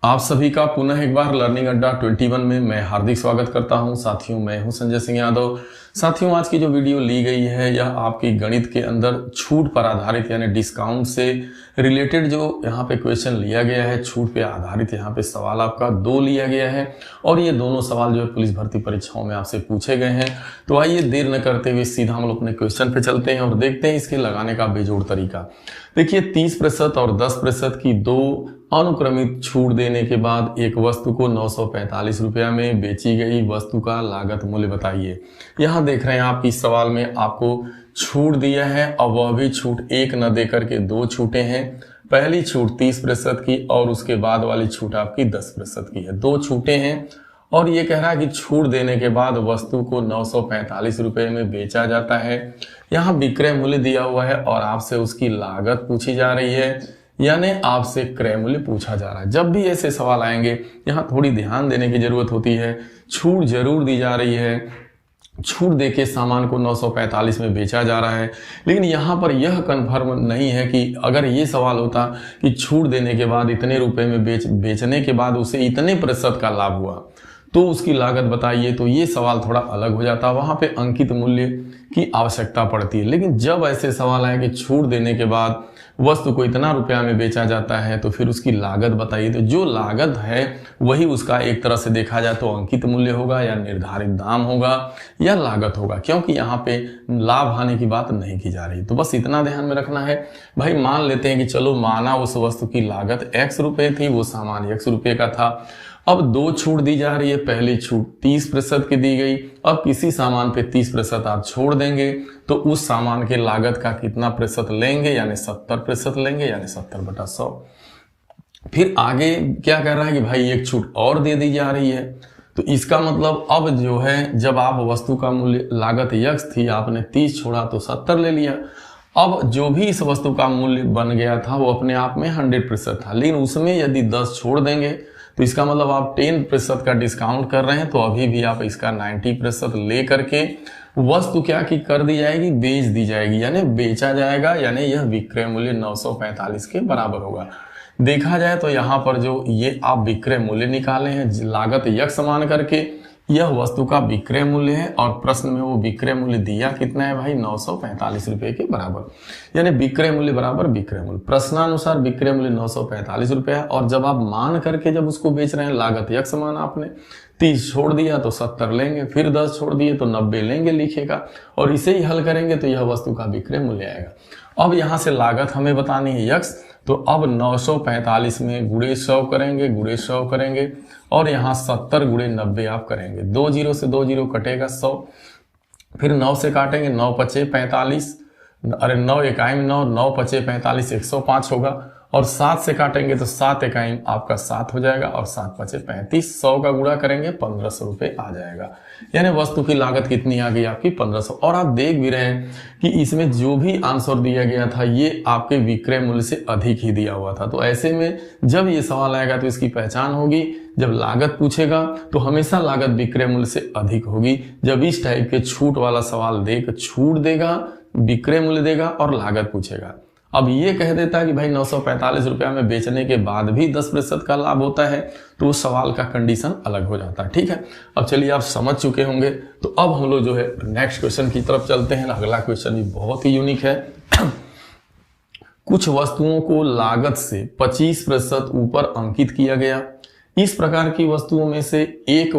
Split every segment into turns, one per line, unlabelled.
आप सभी का पुनः एक बार लर्निंग अड्डा 21 में मैं हार्दिक स्वागत करता हूं। साथियों, मैं हूं संजय सिंह यादव। साथियों, आज की जो वीडियो ली गई है यह आपकी गणित के अंदर छूट पर आधारित यानी डिस्काउंट से रिलेटेड जो यहाँ पे क्वेश्चन लिया गया है, छूट पे आधारित यहाँ पे सवाल आपका 2 लिया गया है और ये दोनों सवाल जो है पुलिस भर्ती परीक्षाओं में आपसे पूछे गए हैं। तो आइए देर न करते हुए सीधा हम लोग अपने क्वेश्चन पे चलते हैं और देखते हैं इसके लगाने का बेजोड़ तरीका। देखिए, 30% और 10% की दो अनुक्रमित छूट देने के बाद एक वस्तु को 945 रुपया में बेची गई वस्तु का लागत मूल्य बताइए। यहाँ देख रहे हैं आप इस सवाल में आपको छूट दिया है और वह भी छूट एक न देकर के 2 छूटें हैं। पहली छूट 30% की और उसके बाद वाली छूट आपकी 10% की है। 2 छूटें हैं और ये कह रहा है कि छूट देने के बाद वस्तु को 945 रुपये में बेचा जाता है। यहाँ विक्रय मूल्य दिया हुआ है और आपसे उसकी लागत पूछी जा रही है, यानी आपसे क्रय मूल्य पूछा जा रहा है। जब भी ऐसे सवाल आएंगे यहाँ थोड़ी ध्यान देने की जरूरत होती है। छूट जरूर दी जा रही है, छूट देके सामान को 945 में बेचा जा रहा है, लेकिन यहाँ पर यह कंफर्म नहीं है कि अगर ये सवाल होता कि छूट देने के बाद इतने रुपए में बेचने के बाद उसे इतने प्रतिशत का लाभ हुआ तो उसकी लागत बताइए, तो ये सवाल थोड़ा अलग हो जाता, वहां पे अंकित मूल्य की आवश्यकता पड़ती है। लेकिन जब ऐसे सवाल आए कि छूट देने के बाद वस्तु को इतना रुपया में बेचा जाता है तो फिर उसकी लागत बताइए, तो जो लागत है वही उसका एक तरह से देखा जाए तो अंकित मूल्य होगा या निर्धारित दाम होगा या लागत होगा, क्योंकि यहाँ पे लाभ हानि की बात नहीं की जा रही। तो बस इतना ध्यान में रखना है भाई। मान लेते हैं कि चलो माना उस वस्तु की लागत x रुपये थी, वो सामान x रुपये का था। अब 2 छूट दी जा रही है। पहली छूट 30% की दी गई। अब किसी सामान पे 30% आप छोड़ देंगे तो उस सामान के लागत का कितना प्रतिशत लेंगे, यानी 70% लेंगे, यानी 70/100। फिर आगे क्या कर रहा है कि भाई एक छूट और दे दी जा रही है, तो इसका मतलब अब जो है जब आप वस्तु का मूल्य लागत x थी, आपने 30 छोड़ा तो 70 ले लिया। अब जो भी इस वस्तु का मूल्य बन गया था वो अपने आप में 100% था, लेकिन उसमें यदि 10 छोड़ देंगे तो इसका मतलब आप 10% का डिस्काउंट कर रहे हैं, तो अभी भी आप इसका 90% ले करके वस्तु क्या की कर दी जाएगी, बेच दी जाएगी, यानी बेचा जाएगा, यानी यह विक्रय मूल्य 945 के बराबर होगा। देखा जाए तो यहाँ पर जो ये आप विक्रय मूल्य निकाले हैं लागत x मान करके, यह वस्तु का विक्रय मूल्य है और प्रश्न में वो विक्रय मूल्य दिया कितना है भाई, 945 रुपये के बराबर, यानी विक्रय मूल्य बराबर विक्रय मूल्य। प्रश्नानुसार विक्रय मूल्य 945 रुपये है और जब आप मान करके जब उसको बेच रहे हैं लागत x मान आपने 30 छोड़ दिया तो 70 लेंगे, फिर 10 छोड़ दिए तो 90 लेंगे लिखेगा, और इसे ही हल करेंगे तो यह वस्तु का विक्रय मूल्य आएगा। अब यहाँ से लागत हमें बतानी है x, तो अब 945 में गुणे 100 करेंगे और यहाँ 70 गुणे 90 आप करेंगे। 2 0 से 2 0 कटेगा 100, फिर 9 से काटेंगे 9 पचे 45, अरे 9 इकाई 9, 9 पचे 45, 105 होगा, और 7 से काटेंगे तो 7 इकाई आपका 7 हो जाएगा और 7 पचे 35, 100 का गुणा करेंगे 1500 रुपये आ जाएगा, यानी वस्तु की लागत कितनी आ गई आपकी 1500। और आप देख भी रहे हैं कि इसमें जो भी आंसर दिया गया था ये आपके विक्रय मूल्य से अधिक ही दिया हुआ था। तो ऐसे में जब ये सवाल आएगा तो इसकी पहचान होगी, जब लागत पूछेगा तो हमेशा लागत विक्रय मूल्य से अधिक होगी। जब इस टाइप के छूट वाला सवाल देख छूट देगा, विक्रय मूल्य देगा और लागत पूछेगा। अब ये कह देता है कि भाई 945 रुपया में बेचने के बाद भी 10% का लाभ होता है, तो उस सवाल का कंडीशन अलग हो जाता है। ठीक है, अब चलिए आप समझ चुके होंगे, तो अब हम लोग जो है नेक्स्ट क्वेश्चन की तरफ चलते हैं। अगला क्वेश्चन भी बहुत ही यूनिक है। कुछ वस्तुओं को लागत से 25% ऊपर अंकित किया गया। इस प्रकार की वस्तुओं में से एक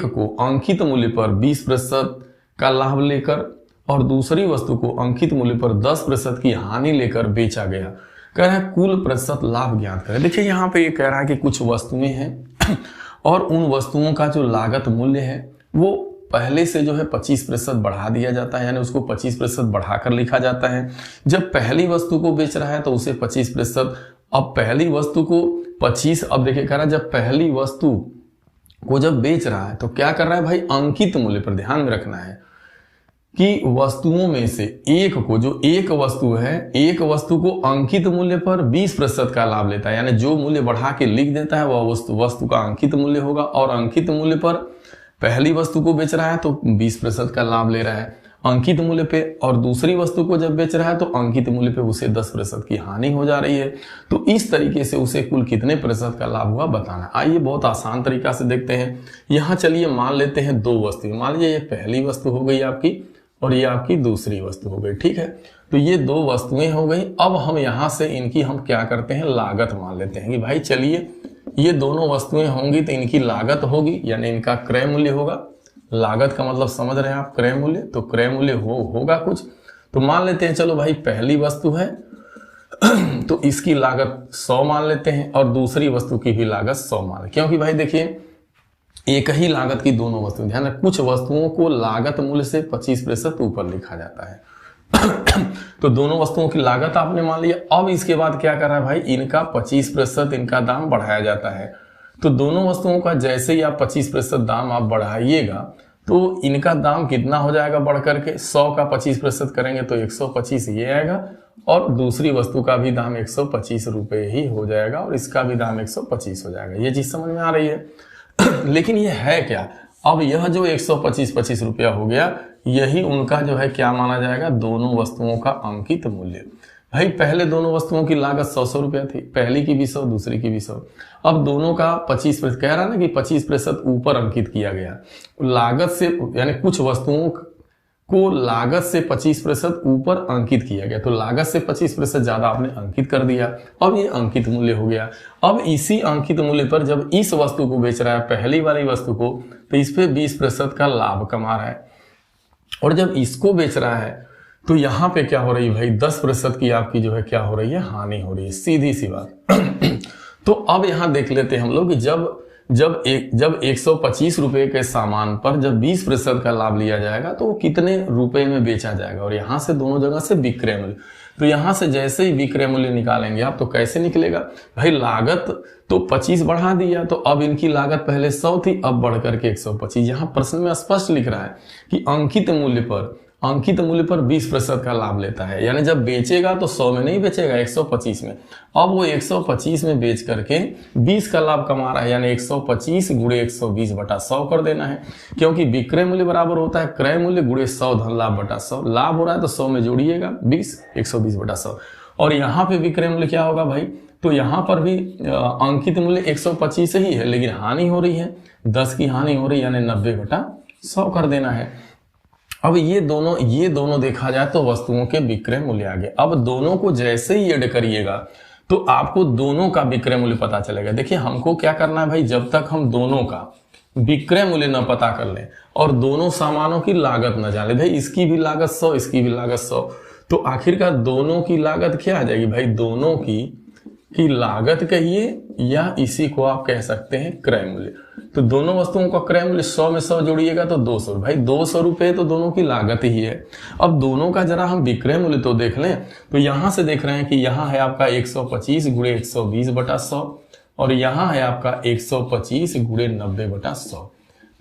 को अंकित मूल्य पर 20% का लाभ लेकर और दूसरी वस्तु को अंकित मूल्य पर 10% की हानि लेकर बेचा गया। कह रहा है कुल प्रतिशत लाभ ज्ञात करें। देखिए यहाँ पे ये कह रहा है कि कुछ वस्तुएं हैं और उन वस्तुओं का जो लागत मूल्य है वो पहले से जो है 25% बढ़ा दिया जाता है, यानी उसको 25% बढ़ाकर लिखा जाता है। जब पहली वस्तु को बेच रहा है तो उसे 25%, अब पहली वस्तु को 25, अब देखिए कह रहा है जब पहली वस्तु को जब बेच रहा है तो क्या कर रहा है भाई, अंकित मूल्य पर ध्यान में रखना है कि वस्तुओं में से एक को, जो एक वस्तु है, एक वस्तु को अंकित मूल्य पर 20% का लाभ लेता है, यानी जो मूल्य बढ़ा के लिख देता है वह वस्तु का अंकित मूल्य होगा, और अंकित मूल्य पर पहली वस्तु को बेच रहा है तो 20% का लाभ ले रहा है। अंकित मूल्य पे और दूसरी वस्तु को जब बेच रहा है तो अंकित मूल्य पे उसे 10% की हानि हो जा रही है। तो इस तरीके से उसे कुल कितने प्रतिशत का लाभ हुआ बताना। आइए बहुत आसान तरीका से देखते हैं। यहाँ चलिए मान लेते हैं दो वस्तु, मान लीजिए ये पहली वस्तु हो गई आपकी और ये आपकी दूसरी वस्तु हो गई, ठीक है। तो ये दो वस्तुएं हो गई। अब हम यहाँ से इनकी हम क्या करते हैं, लागत मान लेते हैं कि भाई चलिए ये दोनों वस्तुएं होंगी तो इनकी लागत होगी, यानी इनका क्रय मूल्य होगा। लागत का मतलब समझ रहे हैं आप, क्रय मूल्य। तो क्रय मूल्य होगा कुछ। तो मान लेते हैं चलो भाई पहली वस्तु है तो इसकी लागत 100 मान लेते हैं और दूसरी वस्तु की भी लागत 100 मान लें, क्योंकि भाई देखिए एक ही लागत की दोनों वस्तुएं, ध्यान रखें कुछ वस्तुओं को लागत मूल्य से 25% ऊपर लिखा जाता है तो दोनों वस्तुओं की लागत आपने मान लिया। अब इसके बाद क्या कर रहा है भाई, इनका 25% इनका दाम बढ़ाया जाता है। तो दोनों वस्तुओं का जैसे ही आप 25% दाम आप बढ़ाइएगा तो इनका दाम कितना हो जाएगा बढ़ करके, 100 का 25% करेंगे तो 125 ये आएगा और दूसरी वस्तु का भी दाम 125 रुपये ही हो जाएगा और इसका भी दाम 125 हो जाएगा। ये चीज समझ में आ रही है लेकिन ये है क्या, अब यह जो 125 रुपया हो गया यही उनका जो है क्या माना जाएगा, दोनों वस्तुओं का अंकित मूल्य। भाई पहले दोनों वस्तुओं की लागत 100 रुपया थी, पहली की भी 100 दूसरी की भी 100। अब दोनों का 25% कह रहा ना कि 25% ऊपर अंकित किया गया लागत से, यानी कुछ वस्तुओं को लागत से 25% ऊपर अंकित किया गया। तो लागत से 25% ज्यादा आपने अंकित कर दिया, अब ये अंकित मूल्य हो गया। अब इसी अंकित मूल्य पर जब इस वस्तु को बेच रहा है, पहली वाली वस्तु को, तो इस पे 20% का लाभ कमा रहा है और जब इसको बेच रहा है तो यहाँ पे क्या हो रही है भाई, 10% की आपकी जो है क्या हो रही है, हानि हो रही है, सीधी सी बात तो अब यहाँ देख लेते हैं हम लोग कि जब 125 रुपए के सामान पर जब 20% का लाभ लिया जाएगा तो वो कितने रुपए में बेचा जाएगा, और यहाँ से दोनों जगह से विक्रय मूल्य। तो यहाँ से जैसे ही विक्रय मूल्य निकालेंगे आप तो कैसे निकलेगा भाई, लागत तो 25 बढ़ा दिया तो अब इनकी लागत पहले 100 थी, अब बढ़ करके 125। यहाँ प्रश्न में स्पष्ट लिख रहा है कि अंकित मूल्य पर 20% का लाभ लेता है, यानी जब बेचेगा तो 100 में नहीं बेचेगा, 125 में। अब वो 125 में बेच करके 20 का लाभ कमा रहा है, यानी 125 गुणे 120 बटा 100 कर देना है, क्योंकि विक्रय मूल्य बराबर होता है क्रय मूल्य गुणे 100 धन लाभ बटा 100। लाभ हो रहा है तो 100 में जोड़िएगा 20, 120 बटा 100। और यहाँ पे विक्रय मूल्य क्या होगा भाई, तो यहाँ पर भी अंकित मूल्य 125 ही है, लेकिन हानि हो रही है 10 की हानि हो रही है, यानी 90 बटा 100 कर देना है। अब ये दोनों देखा जाए तो वस्तुओं के विक्रय मूल्य आ गए। अब दोनों को जैसे ही ऐड करिएगा तो आपको दोनों का विक्रय मूल्य पता चलेगा। देखिए हमको क्या करना है भाई, जब तक हम दोनों का विक्रय मूल्य न पता कर लें और दोनों सामानों की लागत न जान ले, भाई इसकी भी लागत 100 इसकी भी लागत 100, तो आखिरकार दोनों की लागत क्या आ जाएगी भाई, दोनों की लागत कहिए या इसी को आप कह सकते हैं क्रय मूल्य। तो दोनों वस्तुओं का क्रय मूल्य 100 में 100 जोड़िएगा तो 200, भाई 200 रुपए तो दोनों की लागत ही है। अब दोनों का जरा हम विक्रय मूल्य तो देख लें, तो यहां से देख रहे हैं कि यहाँ है आपका 125 गुणे 120 बटा 100 और यहाँ है आपका 125 गुणे 90 बटा 100।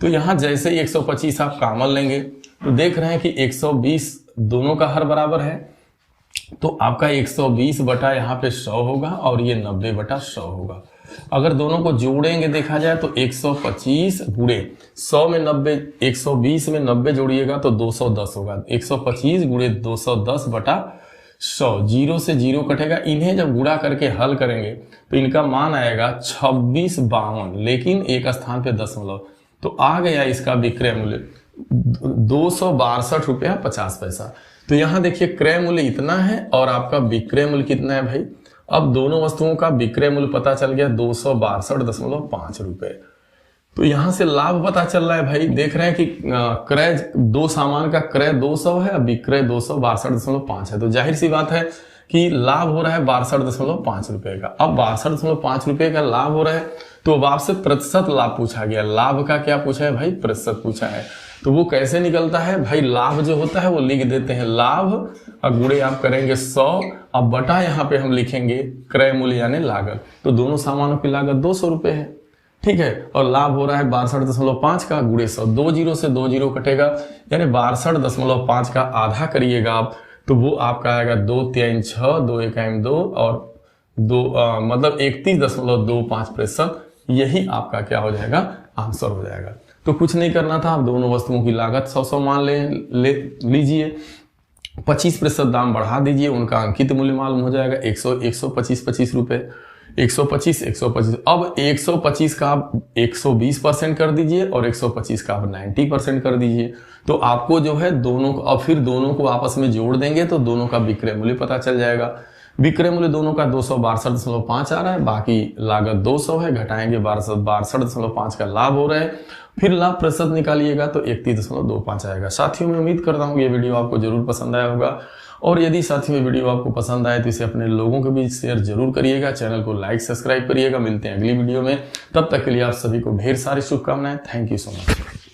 तो यहाँ जैसे ही 125 आप कॉमन लेंगे तो देख रहे हैं कि 120 दोनों का हर बराबर है, तो आपका 120 बटा यहाँ पे 100 होगा और ये 90 बटा 100 होगा। अगर दोनों को जोड़ेंगे देखा जाए तो 125 गुणे 100 में 90, 120 में 90 जोड़िएगा तो 210 होगा। 125 गुणे 210 बटा 100, 0 से 0 कटेगा। इन्हें जब गुणा करके हल करेंगे तो इनका मान आएगा 2652, लेकिन एक स्थान पे दशमलव, तो आ गया इसका विक्रय मूल्य 262 रुपया 50 पैसा। तो यहां देखिए क्रय मूल्य इतना है और आपका विक्रय मूल्य कितना है भाई। अब दोनों वस्तुओं का विक्रय मूल्य पता चल गया 262.5 रुपए। तो यहां से लाभ पता चल रहा है भाई, देख रहे हैं कि क्रय दो सामान का क्रय 200 है, विक्रय 262.5 है, तो जाहिर सी बात है कि लाभ हो रहा है 62.5 रुपए का। अब 62.5 रुपए का लाभ हो रहा है तो अब आपसे प्रतिशत लाभ पूछा गया, लाभ का क्या पूछा है भाई, प्रतिशत पूछा है। तो वो कैसे निकलता है भाई, लाभ जो होता है वो लिख देते हैं लाभ और गुणे आप करेंगे 100, अब बटा यहाँ पे हम लिखेंगे क्रय मूल्य यानी लागत। तो दोनों सामानों की लागत 200 रुपए है, ठीक है, और लाभ हो रहा है 62.5 का गुणे 100, 2 0 से 2 0 कटेगा, यानी 62.5 का आधा करिएगा आप तो वो आपका आएगा 2 3 6, 2 1 2 और 2 मतलब 31.25%। यही आपका क्या हो जाएगा, आंसर हो जाएगा। तो कुछ नहीं करना था, आप दोनों वस्तुओं की लागत 100 मान लीजिए, 25% दाम बढ़ा दीजिए, उनका अंकित मूल्य मालूम हो जाएगा 125 रुपए, 125। अब 125 का आप 120% कर दीजिए और 125 का आप 90% कर दीजिए। तो आपको जो है दोनों, और फिर दोनों को आपस में जोड़ देंगे तो दोनों का विक्रय मूल्य पता चल जाएगा। विक्रय मूल्य दोनों का 262.5 आ रहा है, बाकी लागत 200 है, घटाएंगे 62.5 का लाभ हो रहा है, फिर लाभ प्रतिशत निकालिएगा तो 31.25 आएगा। साथियों मैं उम्मीद करता हूँ ये वीडियो आपको जरूर पसंद आया होगा, और यदि साथियों ये वीडियो आपको पसंद आए तो इसे अपने लोगों के बीच शेयर जरूर करिएगा, चैनल को लाइक सब्सक्राइब करिएगा। मिलते हैं अगली वीडियो में, तब तक के लिए आप सभी को ढेर सारी शुभकामनाएं। Thank you so much.